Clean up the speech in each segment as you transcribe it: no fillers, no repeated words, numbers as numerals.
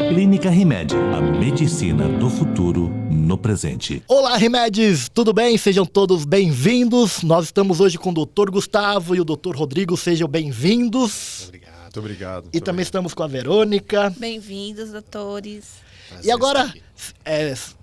Clínica Rimed, a medicina do futuro no presente. Olá, Rimedes, tudo bem? Sejam todos bem-vindos. Nós estamos hoje com o Dr. Gustavo e o Dr. Rodrigo, sejam bem-vindos. Muito obrigado. E também estamos com a Verônica. Bem-vindos, doutores. E agora,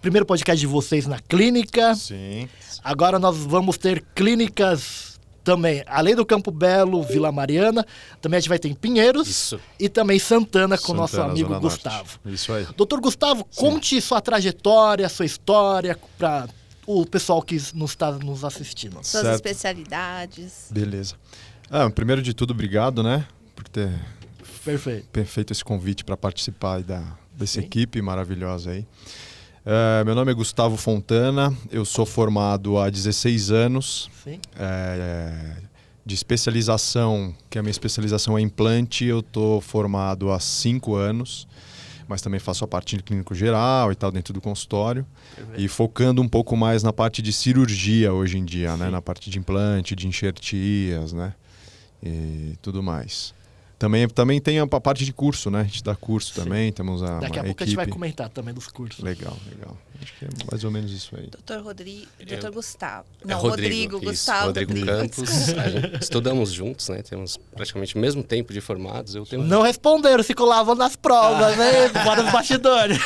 primeiro podcast de vocês na clínica. Sim. Agora nós vamos ter clínicas também, além do Campo Belo, Vila Mariana, também a gente vai ter em Pinheiros. Isso. E também Santana com o nosso Santana, amigo Zona Gustavo. Norte. Isso aí. Doutor Gustavo, conte sua trajetória, sua história para o pessoal que está nos assistindo. Suas Certo. especialidades. Beleza. Primeiro de tudo, obrigado, né? Por ter Perfeito. feito esse convite para participar aí dessa Sim. equipe maravilhosa aí. Meu nome é Gustavo Fontana, eu sou formado há 16 anos. Sim. De especialização, que a minha especialização é implante, eu estou formado há 5 anos, mas também faço a parte de clínico geral e tal, dentro do consultório. Perfeito. E focando um pouco mais na parte de cirurgia hoje em dia, né? Sim. Na parte de implante, de enxertias, né? E tudo mais. Também tem a parte de curso, né? A gente dá curso Sim. também, temos uma Daqui a pouco equipe. a gente vai comentar também dos cursos. Legal. Acho que é mais ou menos isso aí. Doutor Rodrigo, doutor Gustavo. É Não, Rodrigo, Gustavo. Rodrigo Campos. A gente estudamos juntos, né? Temos praticamente o mesmo tempo de formados. Eu tenho Não responderam, se colavam nas provas, né? Fora dos bastidores.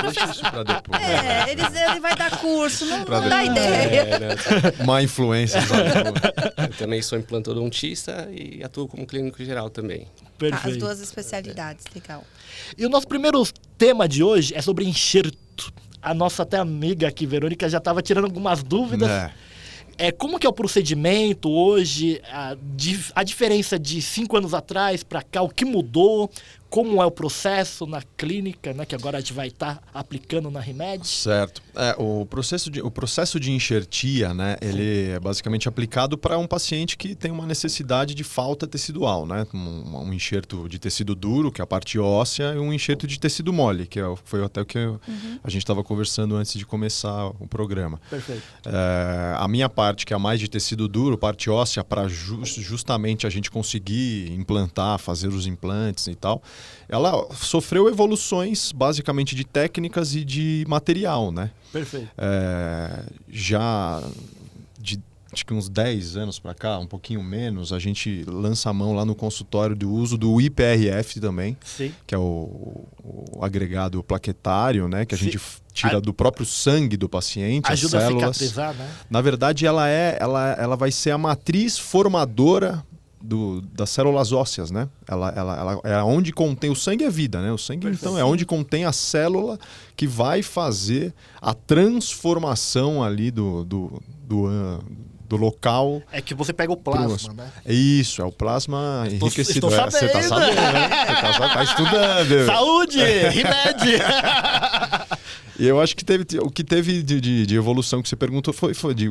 Deixa isso para depois. Ele vai dar curso, não Pra dá depois. ideia. né? Má influência, exato. Eu também sou implantodontista e atuo como clínico geral também. As Perfeito. duas especialidades, legal. E o nosso primeiro tema de hoje é sobre enxerto. A nossa até amiga aqui, Verônica, já estava tirando algumas dúvidas. Como que é o procedimento hoje, a diferença de 5 anos atrás para cá, o que mudou, como é o processo na clínica, né, que agora a gente vai estar aplicando na Rimed. Certo. O processo de enxertia, né, ele é basicamente aplicado para um paciente que tem uma necessidade de falta tecidual, né? Um enxerto de tecido duro, que é a parte óssea, e um enxerto de tecido mole, que foi até o que a gente estava conversando antes de começar o programa. Perfeito. A minha parte, que é a mais de tecido duro, parte óssea, para justamente a gente conseguir implantar, fazer os implantes e tal, ela sofreu evoluções basicamente de técnicas e de material, né? Perfeito. Acho que uns 10 anos para cá, um pouquinho menos, a gente lança a mão lá no consultório do uso do IPRF também, Sim. que é o agregado plaquetário, né? Que a Sim. gente tira do próprio sangue do paciente, Ajuda as a células. cicatrizar, né? Na verdade, ela vai ser a matriz formadora das células ósseas, né? Ela é onde contém... O sangue é vida, né? O sangue, então, é onde contém a célula que vai fazer a transformação ali do local. É que você pega o plasma, né? Isso, é o plasma enriquecido. estou Você tá sabendo. sabendo, né? Você tá estudando. Saúde! Rimed! E eu acho que o que teve de evolução que você perguntou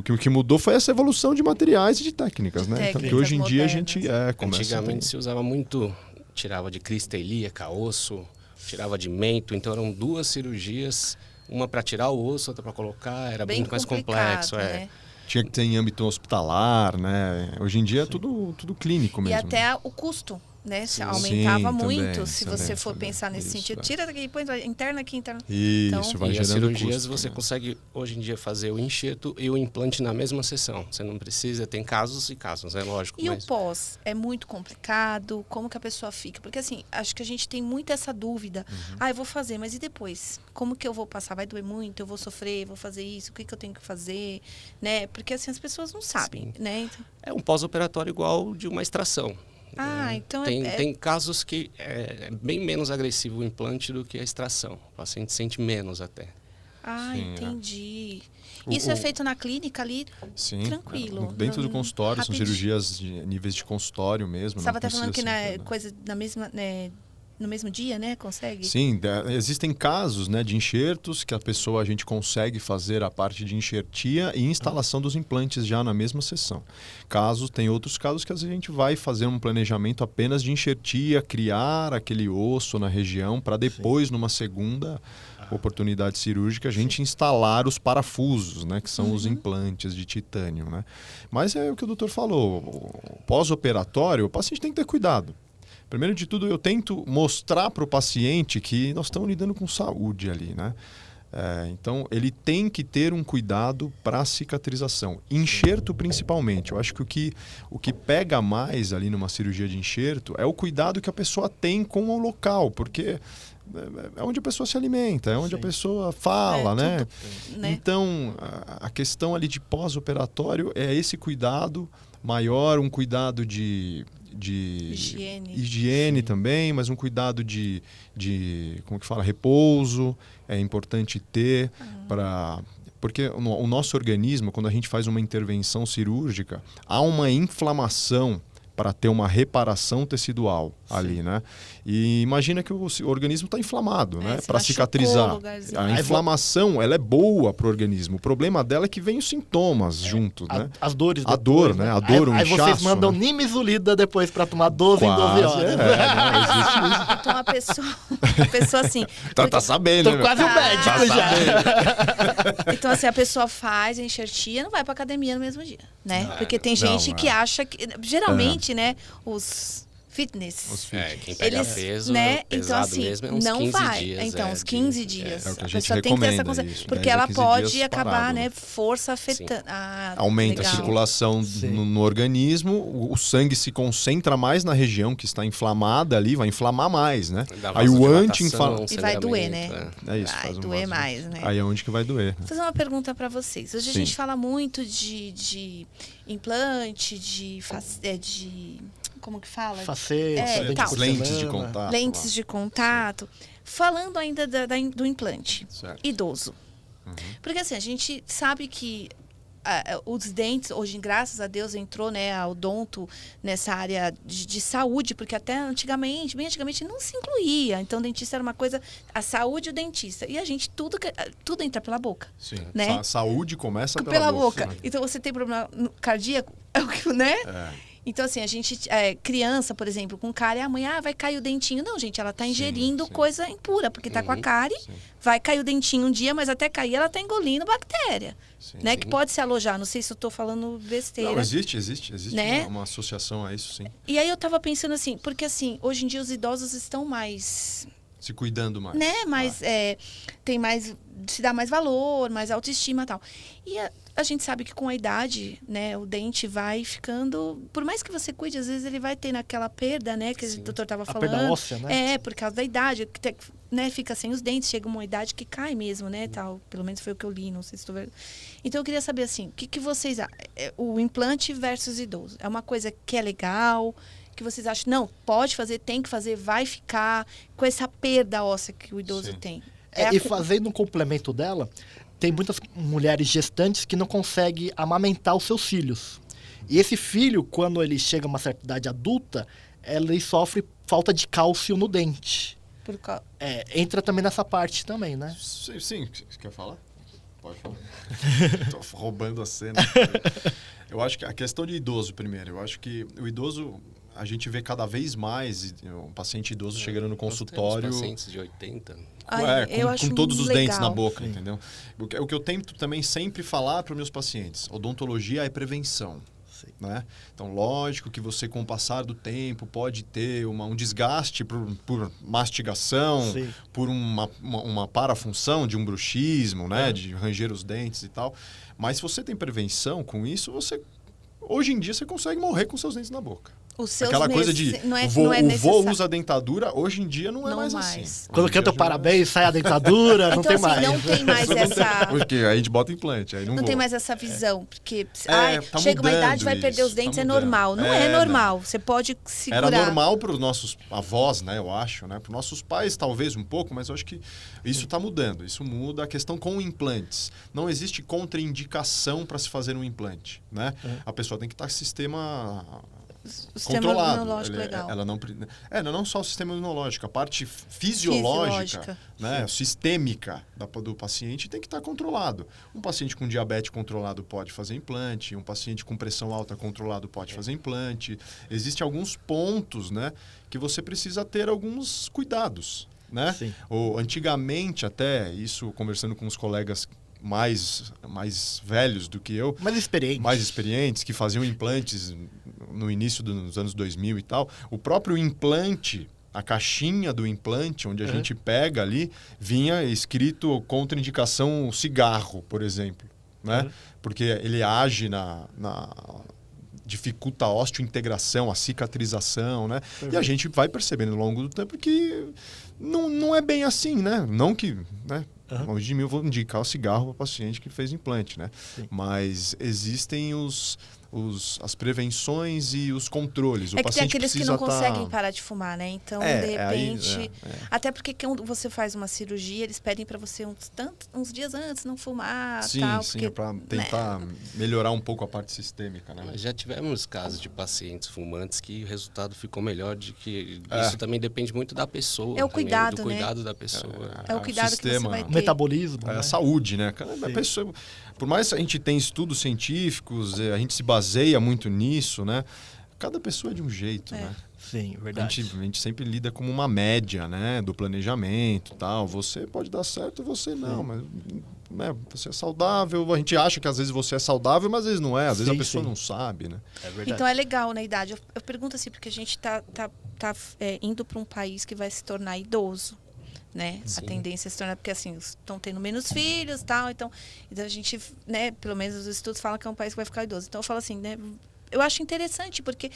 o que mudou foi essa evolução de materiais e de técnicas, né? Então, que hoje em dia a gente começa Antigamente se usava muito, tirava de crista ilíaca, osso, tirava de mento, então eram 2 cirurgias, uma para tirar o osso, outra para colocar, era Bem muito mais complicado, complexo. né? Tinha que ter em âmbito hospitalar, né? Hoje em dia é tudo clínico mesmo. E até o custo, né? Sim. Aumentava Sim, muito também, se também, você for também. pensar nesse Isso, sentido. Tira daqui, põe interna aqui, interna. Isso, Então, vai E as gerando cirurgias custo, você né? consegue hoje em dia fazer o enxerto e o implante na mesma sessão. Você não precisa, tem casos e casos, é lógico. E mas... o pós? É muito complicado? Como que a pessoa fica? Porque assim, acho que a gente tem muito essa dúvida. Eu vou fazer, mas e depois? Como que eu vou passar? Vai doer muito? Eu vou sofrer? Vou fazer isso? O que eu tenho que fazer? Né? Porque assim, as pessoas não sabem, Sim. né? Então, É um pós-operatório igual de uma extração. então Tem casos que é bem menos agressivo o implante do que a extração. O paciente sente menos até. Sim, entendi. O- Isso é o- feito na clínica ali? Sim, Tranquilo. dentro do consultório, são Rapidinho. cirurgias de níveis de consultório mesmo. Você estava não até falando que precisa na ser, né? coisa na mesma, né, no mesmo dia, né? Consegue? Sim, existem casos, né, de enxertos que a gente consegue fazer a parte de enxertia e instalação dos implantes já na mesma sessão. Tem outros casos que a gente vai fazer um planejamento apenas de enxertia, criar aquele osso na região para depois, numa segunda oportunidade cirúrgica, a gente instalar os parafusos, né, que são os implantes de titânio, né? Mas é o que o doutor falou, pós-operatório, o paciente tem que ter cuidado. Primeiro de tudo, eu tento mostrar para o paciente que nós estamos lidando com saúde ali, né? Então, ele tem que ter um cuidado para a cicatrização. Enxerto, principalmente. Eu acho que o que pega mais ali numa cirurgia de enxerto é o cuidado que a pessoa tem com o local, porque é onde a pessoa se alimenta, é onde a pessoa fala, né? Tudo, né? Então, a questão ali de pós-operatório é esse cuidado maior, um cuidado de higiene também, mas um cuidado de como que fala, repouso, é importante ter porque o nosso organismo, quando a gente faz uma intervenção cirúrgica, há uma inflamação para ter uma reparação tecidual ali, né? E imagina que o organismo está inflamado, né? Para cicatrizar. A inflamação, ela é boa para o organismo. O problema dela é que vem os sintomas juntos, né? As dores. A dor, né? A dor, o inchaço. Aí vocês mandam nimesulida depois para tomar 12 em 12 horas. Não, existe isso. Então a pessoa assim... Tá sabendo, Tô quase um médico já. Então assim, a pessoa faz a enxertia, não vai para academia no mesmo dia, né? Porque tem gente que acha que... Geralmente, né? Os fitness. Quem pega peso, né? pesado então, assim, mesmo, é uns não 15 vai. dias. Então, uns 15 dias. É o que a gente pessoa tem que ter essa recomenda consciência. isso, porque 10 a ela 15 pode dias acabar, parado. né? Força afetando. Aumenta legal. a circulação no organismo, o sangue se concentra mais na região que está inflamada ali, vai inflamar mais, né? Aí o anti-inflamatório... E vai doer, né? É isso, vai doer mais, né? Aí é onde que vai doer. Vou fazer uma pergunta para vocês. Hoje a gente fala muito de implante, de como que fala? Facetas, lentes de contato. Lentes de contato. Falando ainda do implante. Certo. Idoso. Porque assim, a gente sabe que os dentes, hoje, graças a Deus, entrou, né, a odonto nessa área de saúde, porque até antigamente, bem antigamente, não se incluía. Então, o dentista era uma coisa, a saúde e o dentista. E a gente, tudo entra pela boca. Sim. Né? Saúde começa pela boca. Então, você tem problema cardíaco, né? Então, assim, a gente, criança, por exemplo, com cárie, a mãe, vai cair o dentinho. Não, gente, ela tá ingerindo coisa impura, porque tá com a cárie, vai cair o dentinho um dia, mas até cair ela tá engolindo bactéria, né? Que pode se alojar. Não sei se eu tô falando besteira. Não, existe né? uma associação a isso, sim. E aí eu tava pensando assim, porque assim, hoje em dia os idosos estão mais... Se cuidando mais. Né? Tem mais... Se dá mais valor, mais autoestima e tal. E a gente sabe que com a idade, né, o dente vai ficando... Por mais que você cuide, às vezes ele vai ter naquela perda, né? Que o doutor estava falando. A perda óssea, né? Por causa da idade. Né, fica sem os dentes, chega uma idade que cai mesmo, né? Tal. Pelo menos foi o que eu li, não sei se estou vendo. Então, eu queria saber, assim, o que vocês acham? O implante versus idoso. É uma coisa que é legal... que vocês acham, não, pode fazer, tem que fazer, vai ficar com essa perda óssea que o idoso tem. E fazendo um complemento dela, tem muitas mulheres gestantes que não conseguem amamentar os seus filhos. E esse filho, quando ele chega a uma certa idade adulta, ele sofre falta de cálcio no dente. Entra também nessa parte também, né? Sim. Você quer falar? Pode falar. Tô roubando a cena. Eu acho que a questão de idoso primeiro. Eu acho que o idoso... A gente vê cada vez mais um paciente idoso chegando no consultório... Pacientes de 80. Com todos os dentes na boca, Sim. entendeu? O que eu tento também sempre falar para os meus pacientes, odontologia é prevenção. Né? Então, lógico que você, com o passar do tempo, pode ter um desgaste por mastigação, Sim. por uma parafunção de um bruxismo, né? De ranger os dentes e tal. Mas se você tem prevenção com isso, hoje em dia você consegue morrer com seus dentes na boca. Aquela coisa de o vô usa dentadura, hoje em dia não é mais assim. Quando canta parabéns, sai a dentadura, não então, tem mais. Não tem mais essa... Porque aí a gente bota implante, aí não tem mais essa visão, porque tá chega uma idade, vai perder os dentes, é normal. Não é normal, você pode segurar. Era normal para os nossos avós, né, eu acho, né? Para os nossos pais, talvez um pouco, mas eu acho que isso está mudando. Isso muda a questão com implantes. Não existe contraindicação para se fazer um implante, né? A pessoa tem que estar com sistema o sistema controlado. imunológico legal. Ela não só o sistema imunológico, a parte fisiológica. Né, sistêmica do paciente tem que estar controlado. Um paciente com diabetes controlado pode fazer implante, um paciente com pressão alta controlado pode fazer implante. Existem alguns pontos, né, que você precisa ter alguns cuidados. Né? Ou, antigamente, até, isso conversando com os colegas mais velhos do que eu, mais experientes, que faziam implantes no início dos anos 2000 e tal, o próprio implante, a caixinha do implante, onde a gente pega ali, vinha escrito contraindicação cigarro, por exemplo. Né? Porque ele age dificulta a osteointegração, a cicatrização, né? E a gente vai percebendo ao longo do tempo que não é bem assim, né? Não que... Né? Hoje de mim eu vou indicar o cigarro para o paciente que fez implante, né? Mas existem as prevenções e os controles. É que tem aqueles que não conseguem parar de fumar, né? Então, de repente... Até porque quando você faz uma cirurgia, eles pedem para você uns dias antes não fumar, tal. Sim, para tentar melhorar um pouco a parte sistêmica, né? Mas já tivemos casos de pacientes fumantes que o resultado ficou melhor, isso também depende muito da pessoa. É o cuidado, do cuidado da pessoa. É o cuidado sistema, que você vai ter. Metabolismo. A saúde, né? A pessoa, por mais que a gente tenha estudos científicos, a gente se baseia muito nisso, né? Cada pessoa é de um jeito, né? Sim, verdade. A gente sempre lida como uma média, né? Do planejamento e tal. Você pode dar certo, você não. Mas, né? Você é saudável. A gente acha que às vezes você é saudável, mas às vezes não é. Às vezes a pessoa não sabe, né? É verdade. Então é legal na idade. Eu pergunto assim, porque a gente tá indo para um país que vai se tornar idoso. Né? A tendência é se tornar, porque assim, estão tendo menos filhos, tal, então a gente, né, pelo menos os estudos falam que é um país que vai ficar idoso. Então eu falo assim, né, eu acho interessante porque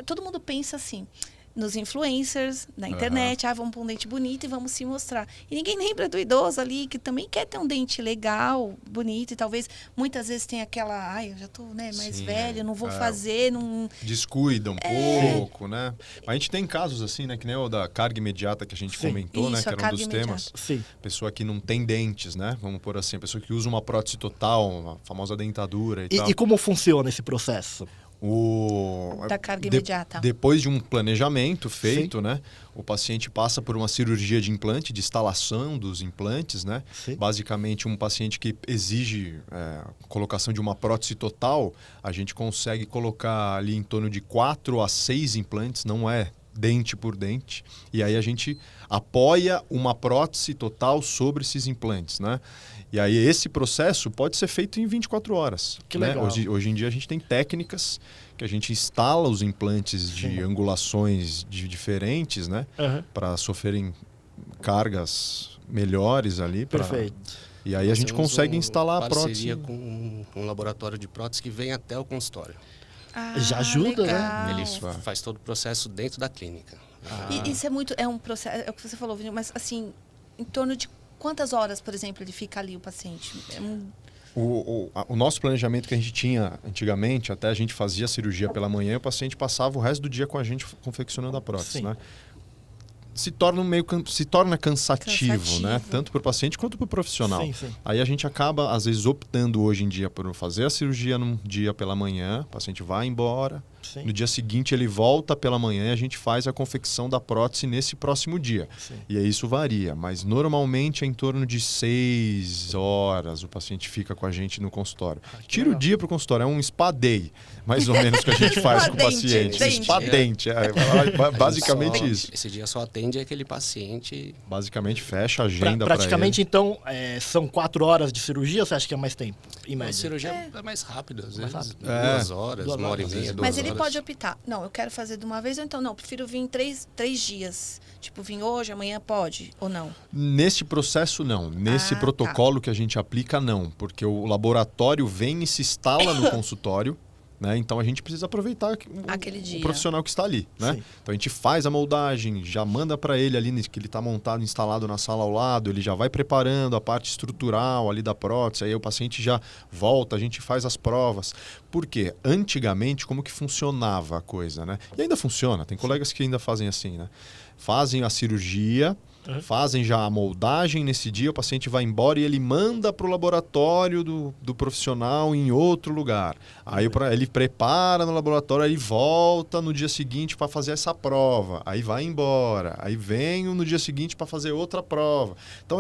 todo mundo pensa assim, nos influencers, na internet, vamos pôr um dente bonito e vamos se mostrar. E ninguém lembra do idoso ali, que também quer ter um dente legal, bonito, e talvez muitas vezes tem aquela, eu já tô, né, mais velho, não vou fazer, não... Descuida um pouco, né? Mas a gente tem casos assim, né, que nem o da carga imediata que a gente comentou, né, que era um dos temas. Sim. Pessoa que não tem dentes, né? Vamos pôr assim, pessoa que usa uma prótese total, a famosa dentadura e tal. E como funciona esse processo? Da carga imediata. Depois de um planejamento feito, né? O paciente passa por uma cirurgia de implante, de instalação dos implantes, né? Basicamente, um paciente que exige colocação de uma prótese total, a gente consegue colocar ali em torno de 4 a 6 implantes, não é dente por dente. E aí a gente apoia uma prótese total sobre esses implantes, né? E aí esse processo pode ser feito em 24 horas. Que legal. Hoje em dia a gente tem técnicas que a gente instala os implantes de angulações diferentes, né? Para sofrerem cargas melhores ali. Perfeito. E aí a gente consegue instalar a prótese. Parceria com um laboratório de prótese que vem até o consultório. Já ajuda, legal. né? Ele faz todo o processo dentro da clínica. E isso é um processo, é o que você falou, mas assim, em torno de quantas horas, por exemplo, ele fica ali, o paciente? O nosso planejamento que a gente tinha antigamente, até a gente fazia a cirurgia pela manhã e o paciente passava o resto do dia com a gente confeccionando a prótese, né? Se torna cansativo, né? Tanto para o paciente quanto para o profissional. Aí a gente acaba, às vezes, optando hoje em dia por fazer a cirurgia num dia pela manhã, o paciente vai embora, no dia seguinte ele volta pela manhã e a gente faz a confecção da prótese nesse próximo dia. E aí isso varia, mas normalmente é em torno de 6 horas o paciente fica com a gente no consultório. Tira o dia para o consultório, é um spa day, mais ou menos, que a gente faz com o paciente. Spa dente, basicamente isso. Esse dia só atende aquele paciente. Basicamente fecha a agenda para ele. Praticamente, então, são 4 horas de cirurgia, você acha que é mais tempo, em média? A cirurgia é mais rápida, às vezes. 2 horas, 1h30, 2 Mas horas. ele pode optar. Não, eu quero fazer de uma vez, ou então não, prefiro vir em 3 dias. Tipo, vir hoje, amanhã pode, ou não? Nesse processo, não. Nesse protocolo que a gente aplica, não. Porque o laboratório vem e se instala no consultório. Né? Então a gente precisa aproveitar o profissional que está ali. Né? Então a gente faz a moldagem, já manda para ele ali que ele está montado, instalado na sala ao lado, ele já vai preparando a parte estrutural ali da prótese, aí o paciente já volta, a gente faz as provas. Por quê? Antigamente, como que funcionava a coisa? Né? E ainda funciona, tem colegas que ainda fazem assim, né? Fazem a cirurgia, fazem já a moldagem nesse dia, o paciente vai embora e ele manda para o laboratório do profissional em outro lugar. Aí ele prepara no laboratório, aí volta no dia seguinte para fazer essa prova. Aí vai embora. Aí vem no dia seguinte para fazer outra prova. Então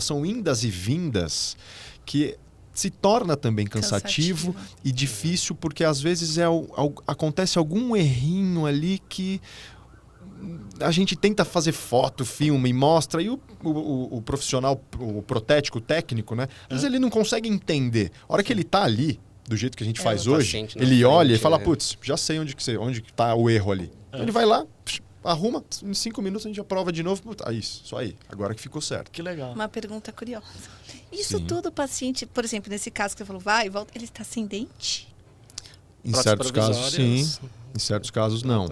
são indas e vindas que se torna também cansativo e difícil, porque às vezes acontece algum errinho ali que a gente tenta fazer foto, filme e mostra, e o profissional, o protético, o técnico, né? Às vezes ele não consegue entender. A hora que ele tá ali, do jeito que a gente faz hoje, ele olha e fala, putz, já sei onde que tá o erro ali. Ele vai lá, arruma, em 5 minutos a gente aprova de novo. Isso aí, agora que ficou certo. Que legal. Uma pergunta curiosa. Isso tudo o paciente, por exemplo, nesse caso que você falou, vai e volta, ele está sem dente? Em certos casos, sim. Em certos casos, não.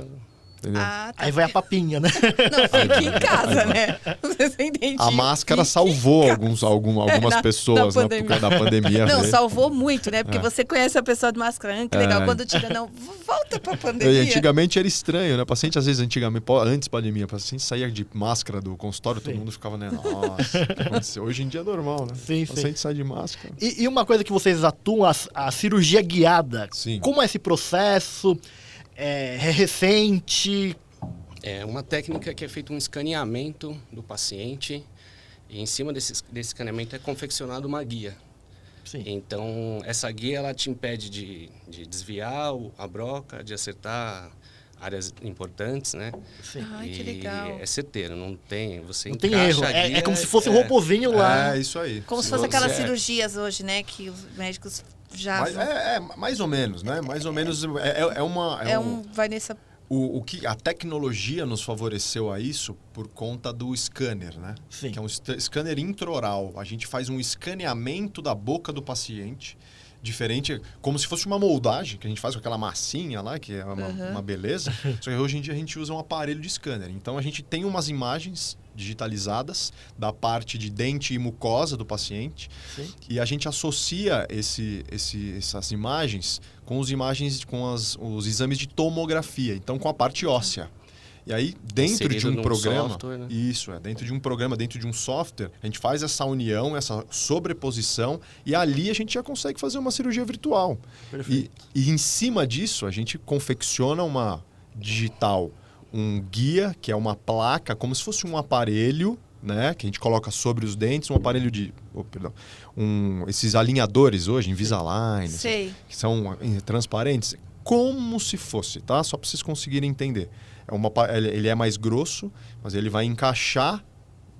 Entendeu? Tá. Aí vai a papinha, né? Não, fique em casa, né? Você sem dentinho. A máscara salvou algumas pessoas na época da pandemia. Não, salvou muito, né? Porque você conhece a pessoa de máscara. Que legal. Quando tira, não, volta pra pandemia. Antigamente era estranho, né? O paciente, às vezes, antes da pandemia, o paciente saía de máscara do consultório, todo mundo ficava, né? Nossa, o que aconteceu? Hoje em dia é normal, né? Sim, o paciente sai de máscara. E uma coisa que vocês atuam, a cirurgia guiada. Sim. Como é esse processo? É recente? É uma técnica que é feito um escaneamento do paciente e em cima desse escaneamento é confeccionada uma guia. Sim. Então, essa guia ela te impede de desviar a broca, de acertar áreas importantes, né? Sim. Ai, que legal. É certeiro, não tem... Você não tem erro, a guia, é como se fosse um robozinho lá. É, isso aí. Como se fosse aquelas cirurgias hoje, né? Que os médicos já... Mais ou menos, né? Mais ou menos vai nessa... O que a tecnologia nos favoreceu a isso por conta do scanner, né? Sim. Que é um scanner intraoral. A gente faz um escaneamento da boca do paciente, diferente, como se fosse uma moldagem que a gente faz com aquela massinha lá, que é uma beleza. Só que hoje em dia a gente usa um aparelho de scanner. Então a gente tem umas imagens digitalizadas da parte de dente e mucosa do paciente. Sim. E a gente associa essas imagens com os exames de tomografia, então com a parte óssea. E aí, dentro de um programa, software, né? Dentro de um programa, dentro de um software, a gente faz essa união, essa sobreposição, e ali a gente já consegue fazer uma cirurgia virtual. Perfeito. E em cima disso, a gente confecciona uma digital, um guia, que é uma placa, como se fosse um aparelho, né, que a gente coloca sobre os dentes, um aparelho esses alinhadores hoje, Invisalign, que são transparentes, como se fosse, tá? Só para vocês conseguirem entender. Ele é mais grosso, mas ele vai encaixar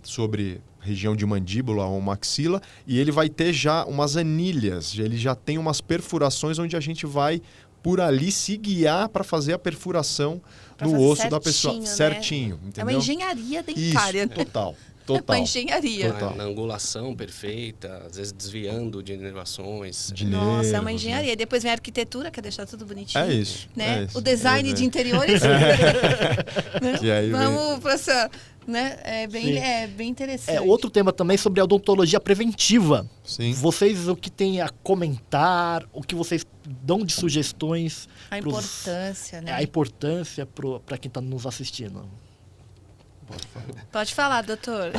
sobre região de mandíbula ou maxila e ele vai ter já umas anilhas, ele já tem umas perfurações onde a gente vai por ali se guiar para fazer a perfuração no osso da pessoa. Né? Certinho, entendeu? É uma engenharia dentária. Isso, total. É uma engenharia. Na angulação perfeita, às vezes desviando de inervações. Nossa, é uma engenharia. Depois vem a arquitetura, que é deixar tudo bonitinho. É isso. Né? O design de interiores. Né? E aí vamos para essa... Né? É bem interessante. Outro tema também sobre a odontologia preventiva. Sim. Vocês, o que tem a comentar, o que vocês dão de sugestões? A importância, né? A importância para quem está nos assistindo. Pode falar, doutor.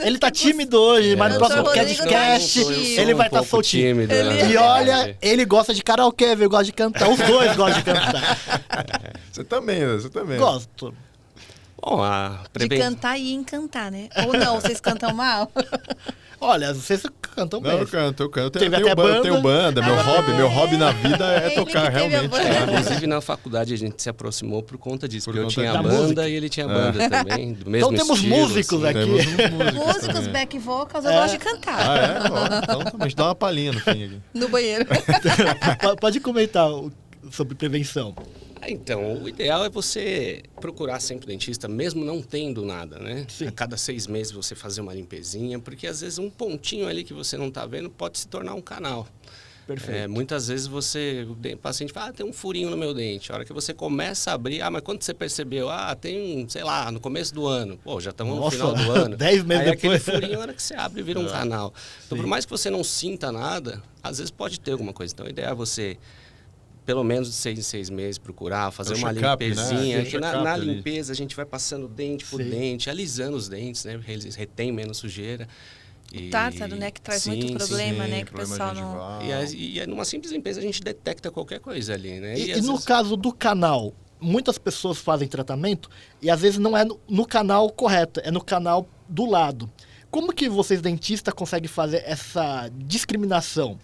Ele tá tímido hoje, mas no próximo podcast ele vai estar soltinho. E olha, ele gosta de karaokê, ele gosta de cantar. Os dois gostam de cantar. Você também. Gosto. Bom, de cantar e encantar, né? Ou não, vocês cantam mal? Olha, vocês cantam bem. Não, eu canto. Eu banda. tenho banda. Meu hobby na vida é tocar, realmente. Inclusive, na faculdade, a gente se aproximou por conta disso. Porque eu tinha banda e ele tinha banda também, do mesmo então temos estilo, músicos assim. aqui. Músicos, back vocals, eu gosto de cantar. Então, a gente dá uma palhinha no fim aqui. No banheiro. Pode comentar sobre prevenção. Então, o ideal é você procurar sempre o dentista, mesmo não tendo nada, né? Sim. A cada 6 meses você fazer uma limpezinha, porque às vezes um pontinho ali que você não está vendo pode se tornar um canal. Perfeito. Muitas vezes o paciente fala, tem um furinho no meu dente. A hora que você começa a abrir, mas quando você percebeu? Tem sei lá, no começo do ano. Pô, já estamos no final do ano. 10 meses aí depois. aquele furinho, a hora que você abre, vira um canal. Então, por mais que você não sinta nada, às vezes pode ter alguma coisa. Então, a ideia é você pelo menos de 6 em 6 meses procurar, fazer uma check-up, limpezinha. né? Que na limpeza a gente vai passando dente por dente, alisando os dentes, né? Porque eles retêm menos sujeira. O tártaro, né? Que traz muito problema, né? Que o pessoal não... E numa simples limpeza a gente detecta qualquer coisa ali, né? E no caso do canal, muitas pessoas fazem tratamento e às vezes não é no canal correto, é no canal do lado. Como que vocês, dentistas, conseguem fazer essa discriminação?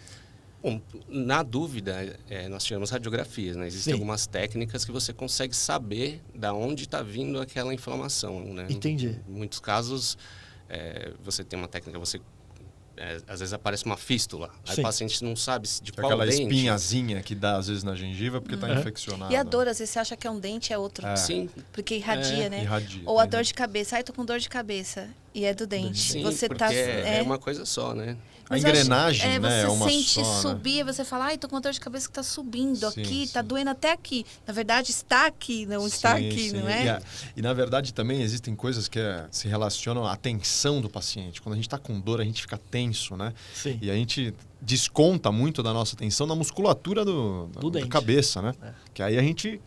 Bom, na dúvida, nós tiramos radiografias, né? Existem algumas técnicas que você consegue saber da onde está vindo aquela inflamação, né? Entendi. Em muitos casos, você tem uma técnica, às vezes aparece uma fístula, aí o paciente não sabe de qual aquela dente. espinhazinha que dá às vezes na gengiva porque está infeccionada. E a dor, às vezes você acha que é um dente, é outro. Sim. Porque irradia, né? Irradia, ou a dor de cabeça. Ai, tô com dor de cabeça. E é do dente. Sim, você porque é uma coisa só, né? A engrenagem, né? É uma Você sente só, subir, né? você fala, ai, tô com dor de cabeça que tá subindo Sim, aqui, sim. tá doendo até aqui. Na verdade, está aqui, não está aqui, não é? E na verdade também existem coisas que se relacionam à tensão do paciente. Quando a gente está com dor, a gente fica tenso, né? Sim. E a gente desconta muito da nossa tensão na musculatura da cabeça, né? Que aí a gente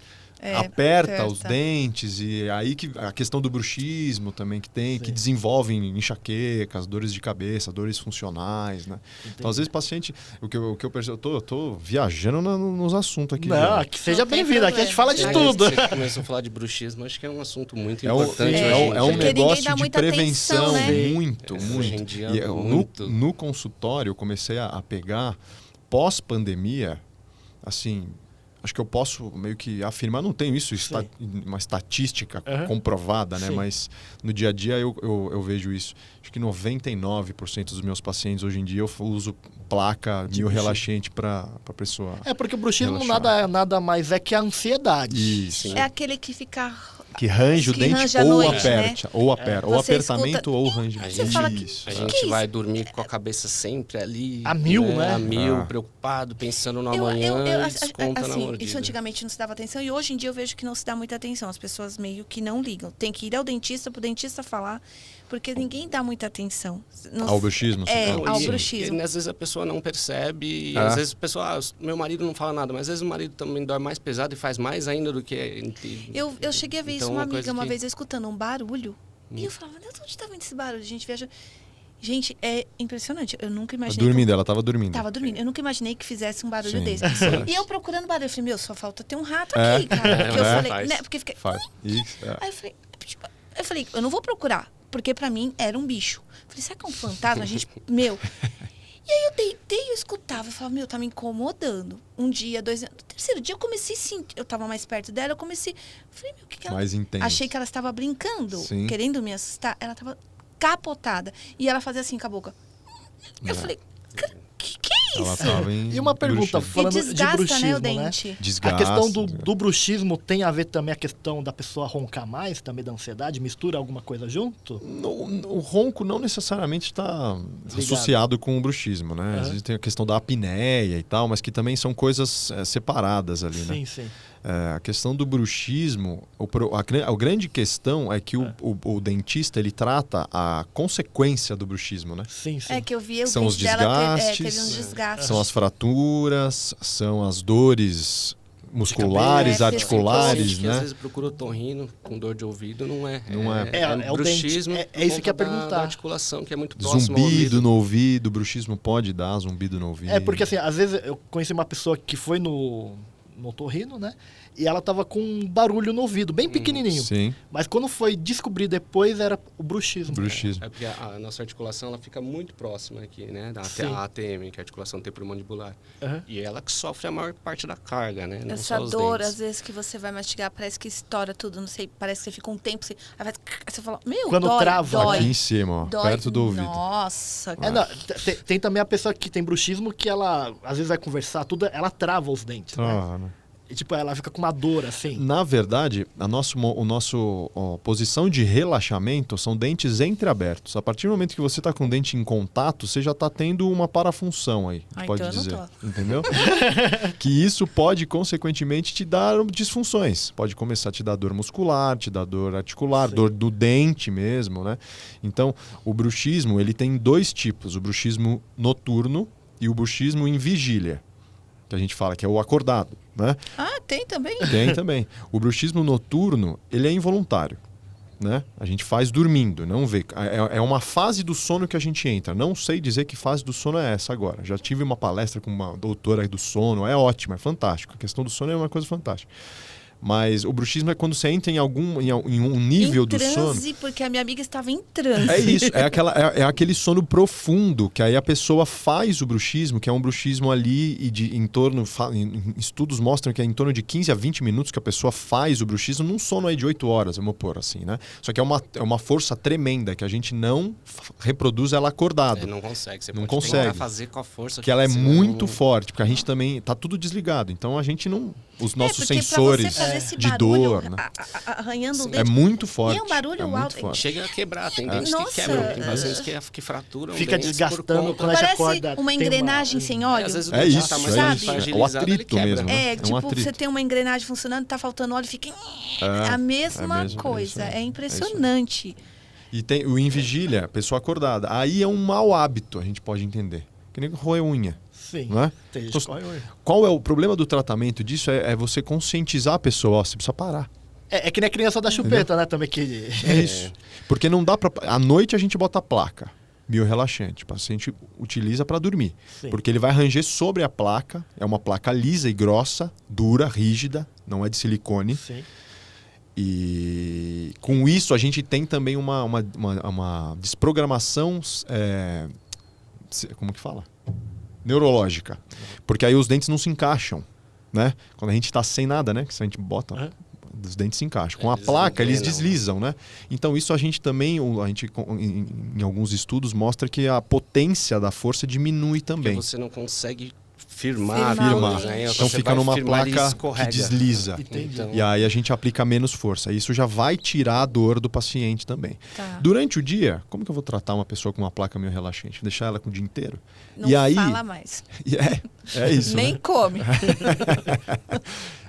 aperta os dentes e aí que a questão do bruxismo também que tem, que desenvolve enxaquecas, dores de cabeça, dores funcionais, né? Então, às vezes, o paciente... O que eu percebo... Eu tô viajando nos assuntos aqui. Não, que seja bem-vindo. Aqui a gente fala de tudo. Você começou a falar de bruxismo, acho que é um assunto muito importante. É um negócio de prevenção, atenção, né? muito. Hoje em dia, no consultório, eu comecei a pegar, pós-pandemia, assim... Acho que eu posso meio que afirmar, não tenho isso, uma estatística comprovada, né? Sim. Mas no dia a dia eu vejo isso. Acho que 99% dos meus pacientes hoje em dia eu uso placa miorrelaxante para a pessoa. Porque o bruxismo relaxar. nada mais é que a ansiedade. Isso. É aquele que fica... Que range o dente range à ou noite, aperte. né? Ou aperta. Ou Você apertamento escuta- ou range. A Você gente, fala que- Isso. a que gente é vai isso? dormir com a cabeça sempre ali. A mil, né? A mil, preocupado, pensando no amanhã e desconta na assim, mordida. isso antigamente não se dava atenção e hoje em dia eu vejo que não se dá muita atenção. As pessoas meio que não ligam. Tem que ir ao dentista, pro dentista falar, porque ninguém dá muita atenção. Ao bruxismo? você fala? Ao E bruxismo. às vezes a pessoa não percebe, e às vezes a pessoa, meu marido não fala nada, mas às vezes o marido também dói mais pesado e faz mais ainda do que... Eu cheguei a ver isso Então, uma uma coisa amiga uma que- vez eu escutando um barulho. E eu falava, de onde tá vindo esse barulho? A gente viaja. Gente, é impressionante. Eu nunca imaginei. Ela estava dormindo. Tava dormindo. Eu nunca imaginei que fizesse um barulho Sim. desse. E eu procurando barulho, eu falei, meu, só falta ter um rato É. aqui, cara. Porque eu É. falei, Faz. né? Porque fiquei. Faz. Isso, Aí eu falei, eu não vou procurar. Porque pra mim era um bicho. Eu falei, será que é um fantasma? A gente. Meu. E aí eu deitei e eu escutava. Eu falava, meu, tá me incomodando. Um dia, 2 dias. No terceiro dia eu comecei a sentir. Eu tava mais perto dela, eu comecei. Eu falei, meu, o que ela. Mais intenso. Achei que ela estava brincando, Sim. querendo me assustar. Ela tava capotada. E ela fazia assim com a boca. Eu falei, que é Ela isso? estava em E uma pergunta, bruxismo. falando E de desgasta, bruxismo, né, o dente. Desgasta. A questão do bruxismo tem a ver também a questão da pessoa roncar mais, também da ansiedade? Mistura alguma coisa junto? O ronco não necessariamente está associado com o bruxismo, né? Uhum. Existe a questão da apneia e tal, mas que também são coisas separadas ali, né? Sim, sim. A questão do bruxismo, a grande questão é que o dentista ele trata a consequência do bruxismo, né? Sim, sim. É que eu vi o São os vídeo dela, desgastes, teve uns desgastes. São as fraturas, são as dores musculares, cabeça, articulares, Que às né? vezes procura otorrino com dor de ouvido, não é. Não é. É o bruxismo. dente. É por isso que eu ia conta perguntar. Da articulação, que é muito próximo ao Zumbido ouvido. no ouvido, bruxismo pode dar zumbido no ouvido. É, porque assim, às vezes eu conheci uma pessoa que foi no otorrino, né? E ela tava com um barulho no ouvido, bem pequenininho. Sim, Mas quando foi descobrir depois, era o bruxismo. bruxismo. É porque a nossa articulação ela fica muito próxima aqui, né? Da Sim. ATM, que é a articulação temporomandibular. Aham. E ela que sofre a maior parte da carga, né? Não Essa só os dor, dentes. às vezes, que você vai mastigar, parece que estoura tudo, não sei, parece que você fica um tempo, aí você fala, meu, Quando dói, trava dói, Aqui em cima, ó, dói. perto do ouvido. Nossa, Não, tem também a pessoa que tem bruxismo que ela, às vezes vai conversar, tudo, ela trava os dentes, né? Ah, né? E, tipo, ela fica com uma dor, assim. Na verdade, a nosso posição de relaxamento são dentes entreabertos. A partir do momento que você está com o dente em contato, você já está tendo uma parafunção aí, pode então eu não dizer. tô. Entendeu? Que isso pode, consequentemente, te dar disfunções. Pode começar a te dar dor muscular, te dar dor articular, Sim. dor do dente mesmo, né? Então, o bruxismo, ele tem 2 tipos. O bruxismo noturno e o bruxismo em vigília. Que a gente fala que é o acordado. né? Tem também? Tem também. O bruxismo noturno, ele é involuntário, né? A gente faz dormindo, não vê. É uma fase do sono que a gente entra. Não sei dizer que fase do sono é essa agora. Já tive uma palestra com uma doutora do sono, é ótima, é fantástico. A questão do sono é uma coisa fantástica. Mas o bruxismo é quando você entra em um nível do sono. Porque a minha amiga estava em transe. É isso, é aquele sono profundo, que aí a pessoa faz o bruxismo, que é um bruxismo ali e estudos mostram que é em torno de 15 a 20 minutos que a pessoa faz o bruxismo num sono aí de 8 horas, vamos pôr assim, né? Só que é uma força tremenda que a gente não reproduz ela acordado. Não consegue, você não pode consegue. tentar fazer com a força. Que ela é muito forte, porque a gente também tá tudo desligado, então a gente não... Os nossos sensores de dor, né? Arranhando o dedo. É muito forte. E é um barulho alto. Forte. Chega a quebrar, tem dentes que quebram, tem pacientes que fraturam. Fica desgastando quando a gente acorda. Parece uma engrenagem sem óleo. Às vezes o É dente isso, tá mais é o atrito mesmo. Tipo, atrito. você tem uma engrenagem funcionando, tá faltando óleo, fica... a mesma coisa. É impressionante. E tem o em vigília, pessoa acordada. Aí é um mau hábito, a gente pode entender. Que nem roer unha. Sim. Não é? Qual é o problema do tratamento disso? É você conscientizar a pessoa, ó, você precisa parar. É que nem a criança da chupeta, né? Também que... É isso. Porque não dá pra... À noite a gente bota a placa biorrelaxante. O paciente utiliza para dormir. Sim. Porque ele vai ranger sobre a placa. É uma placa lisa e grossa, dura, rígida. Não é de silicone. Sim. E com isso a gente tem também uma desprogramação... como que fala? Neurológica. Porque aí os dentes não se encaixam, né? Quando a gente está sem nada, né? Que se a gente bota, os dentes se encaixam. Com a placa, eles deslizam, né? Então isso a gente também, em alguns estudos, mostra que a potência da força diminui também. Porque você não consegue firmar. Né? Então fica numa placa que desliza. Então... E aí a gente aplica menos força. Isso já vai tirar a dor do paciente também. Tá. Durante o dia, como que eu vou tratar uma pessoa com uma placa meio relaxante? Deixar ela com o dia inteiro? Não e aí, fala mais. É isso. Nem né? come.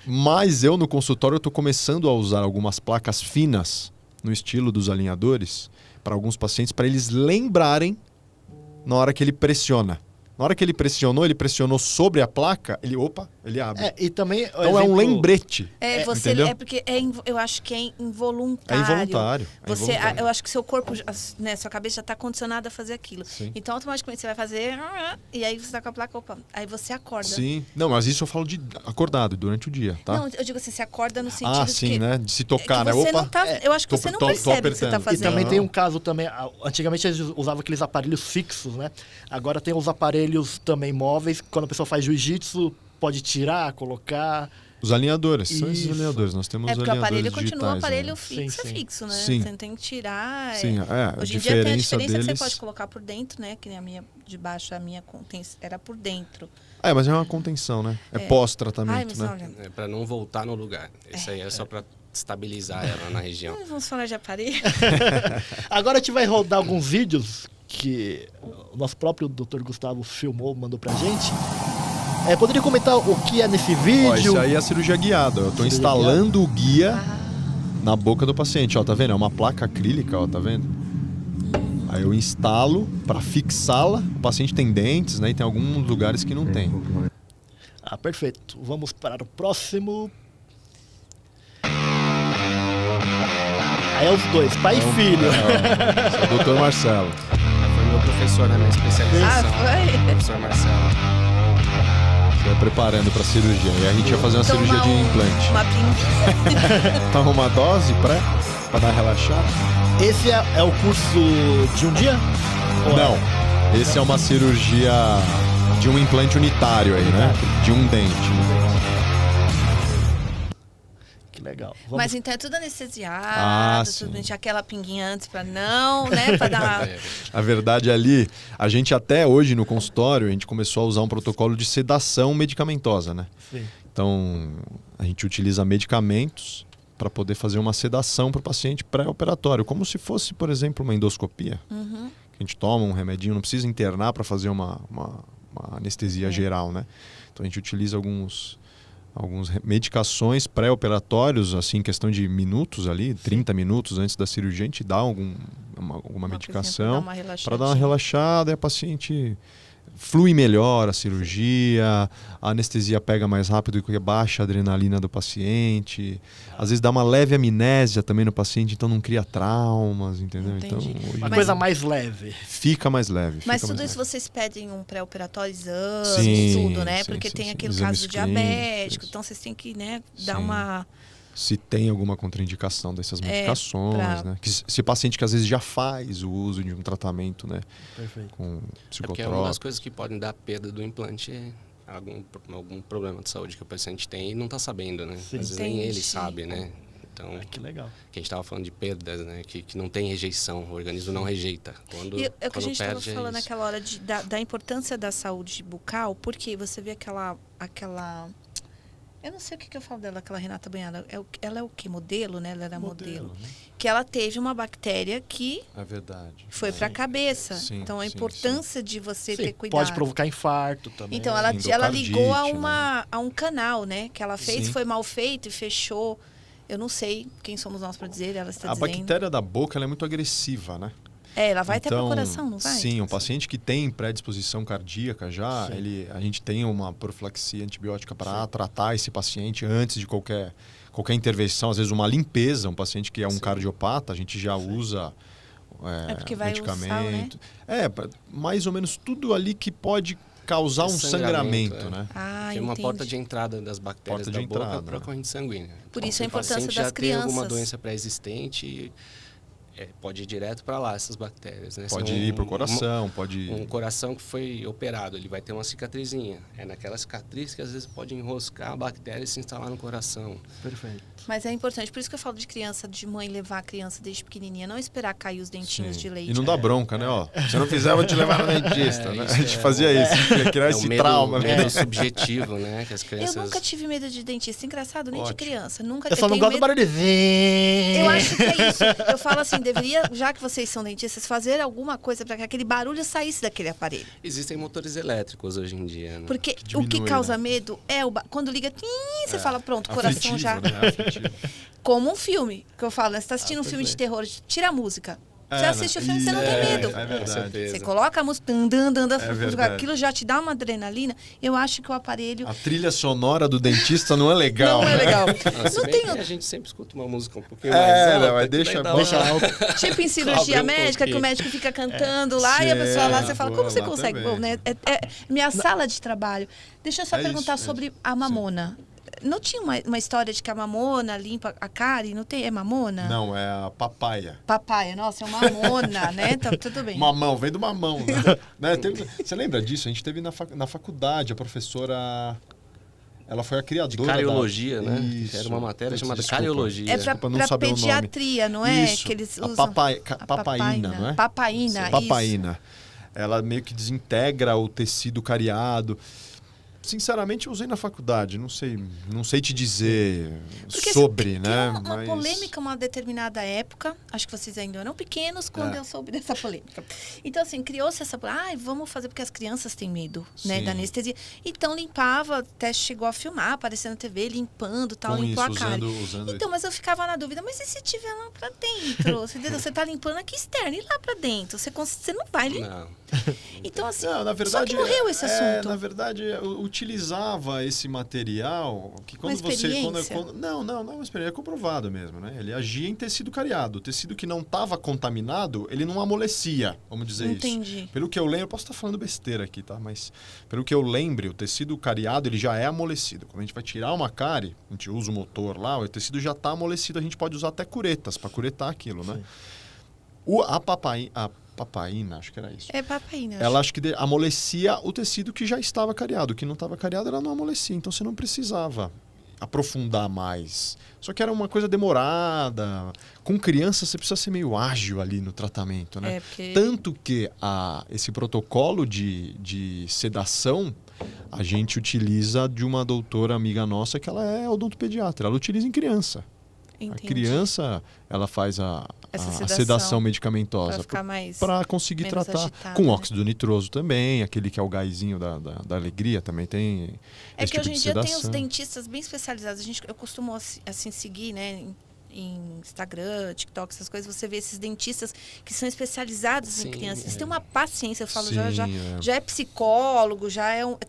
Mas eu no consultório estou começando a usar algumas placas finas no estilo dos alinhadores para alguns pacientes, para eles lembrarem na hora que ele pressiona. Na hora que ele pressionou sobre a placa, ele abre. E também... Então é um lembrete. Porque eu acho que é involuntário. É involuntário. Eu acho que seu corpo, né, sua cabeça já está condicionada a fazer aquilo. Sim. Então, automaticamente, você vai fazer... E aí você está com a placa, aí você acorda. Sim. Não, mas isso eu falo de acordado, durante o dia, tá? Não, eu digo assim, você acorda no sentido sim, que... né? De se tocar, né? Você não tá, eu acho que você não percebe o que você está fazendo. E também tem um caso também... Antigamente eles usavam aqueles aparelhos fixos, né? Agora tem os aparelhos também móveis. Quando a pessoa faz jiu-jitsu, pode tirar, colocar... Os alinhadores, são esses alinhadores. Nós temos porque o aparelho continua um aparelho né? fixo, é fixo, né? Sim. Você tem que tirar. Sim, Hoje em dia tem a diferença que você pode colocar por dentro, né? Que nem a minha de baixo, a minha era por dentro. Mas é uma contenção, né? É pós-tratamento, né? É para não voltar no lugar. Esse aí é só para estabilizar ela na região. Vamos falar de aparelho. Agora a gente vai rodar alguns vídeos que o nosso próprio Dr. Gustavo filmou, mandou pra gente. Poderia comentar o que é nesse vídeo? Isso aí é a cirurgia guiada. Eu estou instalando o guia na boca do paciente. Ó, tá vendo? É uma placa acrílica, ó, tá vendo? Aí eu instalo para fixá-la. O paciente tem dentes, né? E tem alguns lugares que não tem. Perfeito. Vamos para o próximo. Aí é os dois, pai e filho. É o Dr. Marcelo. Foi meu professor na minha especialização. Foi? Professor Marcelo. Você vai preparando para cirurgia. E a gente ia fazer uma cirurgia de implante. Uma pinga. Toma uma dose para dar relaxada? Esse é o curso de um dia? Não. Esse é uma cirurgia de um implante unitário aí, né? De um dente. Que legal. Mas então é tudo anestesiado, tudo, aquela pinguinha antes para não, né? Para dar... A verdade ali, a gente até hoje no consultório, a gente começou a usar um protocolo de sedação medicamentosa, né? Sim. Então, a gente utiliza medicamentos para poder fazer uma sedação para o paciente pré-operatório, como se fosse, por exemplo, uma endoscopia. Uhum. A gente toma um remedinho, não precisa internar para fazer uma anestesia geral, né? Então a gente utiliza algumas medicações pré-operatórios, assim, em questão de minutos ali, 30 minutos antes da cirurgia, a gente dá alguma medicação para dar uma relaxada e a paciente flui melhor a cirurgia, a anestesia pega mais rápido e baixa a adrenalina do paciente. Às vezes dá uma leve amnésia também no paciente, então não cria traumas, entendeu? Entendi. Então, Uma coisa mais leve. fica mais leve. Mas fica tudo mais isso leve. vocês pedem um pré-operatório, exames, Sim, tudo, né? sim, Porque sim, tem sim. aquele Exames caso diabético, clínicos. então vocês têm que, né, dar Sim. uma... Se tem alguma contraindicação dessas medicações, né? Que esse paciente que às vezes já faz o uso de um tratamento, né? Perfeito. Com Porque uma psicotrópico. das coisas que podem dar perda do implante é algum problema de saúde que o paciente tem e não está sabendo, né? Sim. Às vezes nem ele Entendi. sabe, né? Então, Que legal. que a gente estava falando de perdas, né? Que não tem rejeição, o organismo não rejeita. Quando, E é o que a quando gente estava perde, é falando isso. naquela hora da importância da saúde bucal, porque você vê aquela eu não sei o que eu falo dela, aquela Renata Banhada. Ela é o quê? Modelo, né? Ela era modelo. Né? Que ela teve uma bactéria que É verdade. foi para a cabeça. Sim, então, a sim, importância de você Sim, ter cuidado. pode provocar infarto também. Então, ela endocardite, ligou a um canal, né? Que ela fez, Sim. foi mal feito e fechou. Eu não sei quem somos nós para dizer, ela está A dizendo. bactéria da boca ela é muito agressiva, né? Ela vai até para o Então, coração, não vai? Sim, um paciente que tem predisposição cardíaca já, Sim. a gente tem uma profilaxia antibiótica para tratar esse paciente antes de qualquer intervenção. Às vezes uma limpeza, um paciente que é um cardiopata, a gente já usa porque vai medicamento. o sal, Mais ou menos tudo ali que pode causar um sangramento, né? Ah, Tem uma entendi. porta de entrada das bactérias Porta da de boca entrada, para a né? corrente sanguínea. Por isso a se o importância paciente das já tem alguma crianças. doença pré-existente, pode ir direto para lá essas bactérias. Né? Pode ir para o coração, pode... Um coração que foi operado, ele vai ter uma cicatrizinha. É naquela cicatriz que às vezes pode enroscar a bactéria e se instalar no coração. Perfeito. Mas é importante, por isso que eu falo de criança, de mãe levar a criança desde pequenininha, não esperar cair os dentinhos Sim. de leite. E não dá bronca, né? Ó, se eu não fizer, eu vou te levar no dentista. Né? isso A gente é fazia isso, ia criar esse medo, trauma. medo Né? subjetivo, né? Que as crianças... Eu nunca tive medo de dentista. Engraçado, nem de Ótimo. criança. Nunca Eu só não tenho gosto do medo... barulhozinho. Eu acho que é isso. Eu falo assim, deveria, já que vocês são dentistas, fazer alguma coisa para que aquele barulho saísse daquele aparelho. Existem motores elétricos hoje em dia, né? Porque diminui, o que causa né? medo é quando liga, você fala, pronto, o coração Aflitivo, já... né? Aflitivo. Como um filme, que eu falo, né? Você tá assistindo um filme de terror, tira a música. Você assiste o filme, você não tem medo. É verdade. certeza. Você coloca a música, verdade. aquilo já te dá uma adrenalina. Eu acho que o aparelho A trilha sonora do dentista não é legal. não é né? legal. Ah, se Não bem tem que a gente sempre escuta uma música um pouquinho É, mais alta. não, mas que deixa- daí dá Deixa uma- alto. Tipo em cirurgia Cobre um médica, que o pouquinho. médico fica cantando lá e a Sim, pessoa lá, você fala, como você lá consegue? também. Bom, né? É minha sala de trabalho. Deixa eu só É perguntar isso, sobre a mamona. Não tinha uma história de que a mamona limpa a cárie? Não tem? É mamona? Não, é a papaya. Papaya, nossa, é uma mamona, né? Tá tudo bem. Mamão, vem do mamão, né? Você lembra disso? A gente teve na faculdade, a professora... Ela foi a criadora Cariologia, né? Isso. Era uma matéria chamada Desculpa. cariologia. É Desculpa, não pra saber o nome. pediatria, não é? Isso, Que eles a usam. papaína, não é? Papaína, isso. Papaína. Ela meio que desintegra o tecido cariado. Sinceramente, eu usei na faculdade. Não sei te dizer Porque sobre, tinha né? uma Mas- polêmica uma determinada época. Acho que vocês ainda eram pequenos quando É. eu soube dessa polêmica. Então, assim, criou-se essa... vamos fazer porque as crianças têm medo, né? Sim. Da anestesia. Então, limpava, até chegou a filmar, aparecendo na TV, limpando, tal, Com limpou isso, a cara. usando Então, mas eu ficava na dúvida, mas e se tiver lá pra dentro? Você tá limpando aqui externo, e lá pra dentro? Você não vai limpar. Não. Então, assim, Não, na verdade, só que morreu esse assunto. Na verdade, eu utilizava esse material que quando Uma você... experiência? Não é uma experiência, é comprovado mesmo, né? Ele agia em tecido cariado. O tecido que não estava contaminado, ele não amolecia, vamos dizer isso. Entendi. Pelo que eu lembro, eu posso estar falando besteira aqui, tá? Mas pelo que eu lembro, o tecido cariado, ele já é amolecido. Quando a gente vai tirar uma cárie, a gente usa o motor lá, o tecido já está amolecido, a gente pode usar até curetas para curetar aquilo, né? A papaína, acho que era isso. É papaína. Ela acho que amolecia o tecido que já estava cariado. O que não estava cariado, ela não amolecia. Então você não precisava aprofundar mais. Só que era uma coisa demorada. Com criança, você precisa ser meio ágil ali no tratamento, né? Porque... Tanto que esse protocolo de sedação, a gente utiliza de uma doutora amiga nossa que ela é odontopediatra. Ela utiliza em criança. Entendi. A criança, ela faz a Essa sedação medicamentosa Pra ficar mais... para conseguir menos tratar. agitada, Com né? óxido nitroso também, aquele que é o gásinho da alegria também tem É esse que tipo hoje em de dia tem os sedação. dentistas bem especializados. Eu costumo, assim, seguir, né? em Instagram, TikTok, essas coisas, você vê esses dentistas que são especializados em Sim, crianças. Eles têm uma paciência, eu falo, Sim, já é psicólogo,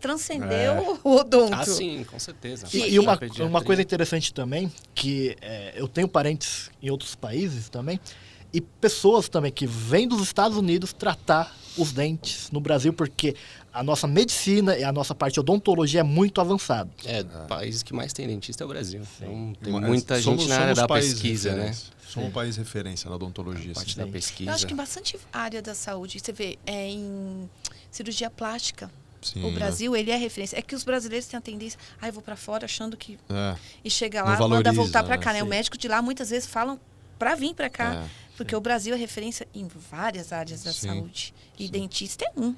transcendeu o odonto. Ah, sim, com certeza. E uma coisa interessante também, que eu tenho parentes em outros países também, e pessoas também que vêm dos Estados Unidos tratar os dentes no Brasil, porque a nossa medicina e a nossa parte de odontologia é muito avançada. Países que mais tem dentista é o Brasil. Então, tem Mas muita gente na área da pesquisa, né? Somos um país referência na odontologia. A parte sim. da pesquisa. Eu acho que em bastante área da saúde, você vê, em cirurgia plástica, Sim, o Brasil, ele é referência. É que os brasileiros têm a tendência, eu vou pra fora achando que... E chega lá, Não manda valoriza, voltar pra cá, né? né? O médico de lá, muitas vezes, falam pra vir pra cá. Porque sim. o Brasil é referência em várias áreas da Sim, saúde. E sim. dentista é um.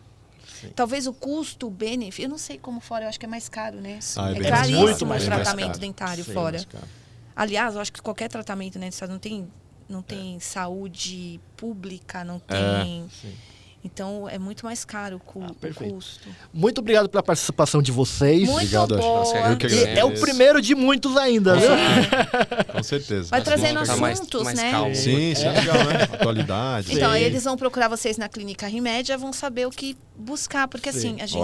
Sim. Talvez o custo, o benefício... Eu não sei como fora, eu acho que é mais caro, né? Ah, é É bem caríssimo muito o mais tratamento caro. dentário Sim, fora. mais caro. Aliás, eu acho que qualquer tratamento, né? Não tem saúde pública, não tem... Sim. Então, é muito mais caro o perfeito. custo. Muito obrigado pela participação de vocês. Muito Obrigado, boa. Nossa, eu que E é o agradeço. primeiro de muitos ainda, viu? Com certeza. Vai trazendo Tá mais assuntos, né? calmo. Sim, isso é legal, né? Atualidade. Então, Sim. aí eles vão procurar vocês na Clínica Rimédia, vão saber o que buscar, porque Sim, assim,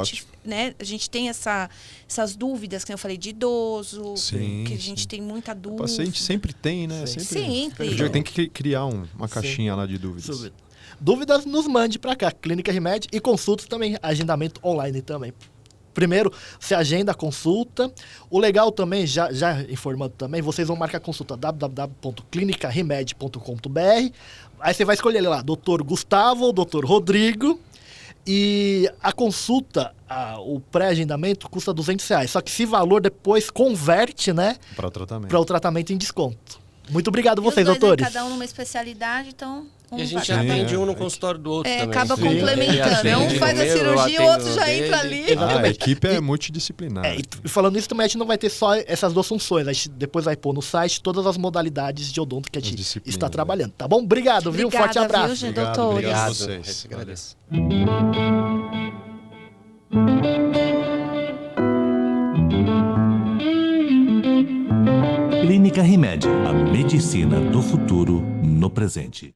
a gente tem essas dúvidas, que eu falei, de idoso, Sim, que a gente tem muita O dúvida. paciente sempre tem, né? Sim. Sempre. Tem que criar uma caixinha lá de dúvidas. Dúvidas, nos mande pra cá. Clínica Rimédia e consultas também, agendamento online também. Primeiro, se agenda a consulta. O legal também, já informando também, vocês vão marcar a consulta www.clinicarimed.com.br. Aí você vai escolher lá, Dr. Gustavo ou Dr. Rodrigo. E a consulta, o pré-agendamento custa R$200. Só que esse valor depois converte, né, Para o tratamento. para o tratamento em desconto. Muito obrigado a E os vocês, dois, né, doutores. cada um numa especialidade, então... E a gente Sim, atende um no é. consultório do outro também. acaba Sim. complementando. Ele atende Um faz no a meu, eu cirurgia, o atendo outro já dele. entra ali. Exatamente. A equipe é multidisciplinar. E falando isso também, a gente não vai ter só essas duas funções. A gente depois vai pôr no site todas as modalidades de odonto que a As gente disciplinas, está né? trabalhando. Tá bom? Obrigado, viu? Obrigada, Forte abraço. viu, gente, Obrigado, doutores? obrigado a Obrigado. vocês. Eu que agradeço. Clínica Rimédia, a medicina do futuro no presente.